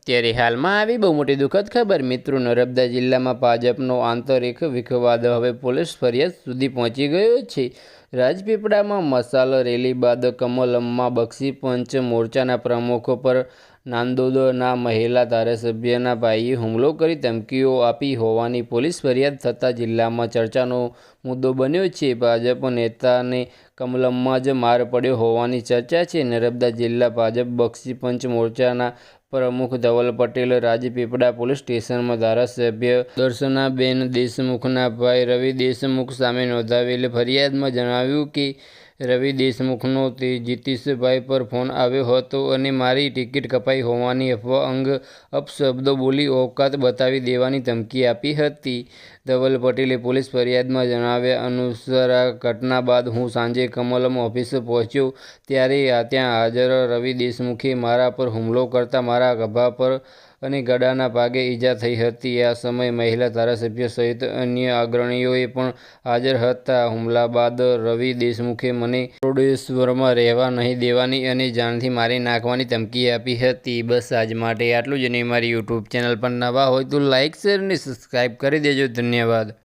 ત્યારે હાલમાં આવી બહુ મોટી દુઃખદ ખબર મિત્રો, નર્મદા જિલ્લામાં ભાજપનો આંતરિક વિખવાદ હવે પોલીસ ફરિયાદ સુધી પહોંચી ગયો છે। રાજપીપળામાં મશાલ રેલી બાદ કમલમમાં બક્ષીપંચ મોરચાના પ્રમુખ પર નાંદોદના મહિલા ધારાસભ્યના ભાઈએ હુમલો કરી ધમકીઓ આપી હોવાની પોલીસ ફરિયાદ થતાં જિલ્લામાં ચર્ચાનો મુદ્દો બન્યો છે। ભાજપ નેતાને કમલમમાં જ માર પડ્યો હોવાની ચર્ચા છે। નર્મદા જિલ્લા ભાજપ બક્ષીપંચ મોરચાના પ્રમુખ ધવલ પટેલ રાજપીપળા પોલીસ સ્ટેશનમાં ધારાસભ્ય દર્શનાબેન દેશમુખના ભાઈ રવિ દેશમુખ સામે નોંધાવેલ ફરિયાદમાં જણાવ્યું કે રવિ દેશમુખનો જીતીશભાઈ પર ફોન આવ્યો હતો અને મારી ટિકિટ કપાઈ હોવાની અફવા અંગે અપશબ્દો બોલી ઓકાત બતાવી દેવાની ધમકી આપી હતી। ધવલ પટેલે પોલીસ ફરિયાદમાં જણાવ્યા અનુસાર આ ઘટના બાદ હું સાંજે કમલમ ઓફિસે પહોંચ્યો ત્યારે ત્યાં હાજર રવિ દેશમુખે મારા પર હુમલો કરતા મારા ખભા પર અને ગળાના ભાગે ઈજા થઈ હતી। આ સમયે મહિલા ધારાસભ્ય સહિત અન્ય અગ્રણીઓ પણ હાજર હતા। હુમલા બાદ રવિ દેશમુખે મને રોડેશ્વરમાં રહેવા નહીં દેવાની અને જાનથી મારી નાખવાની ધમકી આપી હતી। બસ આજ માટે આટલું જ, અને મારી યુટ્યુબ ચેનલ પર નવા હોય તો લાઇક શેર અને સબસ્ક્રાઈબ કરી દેજો। ધન્યવાદ।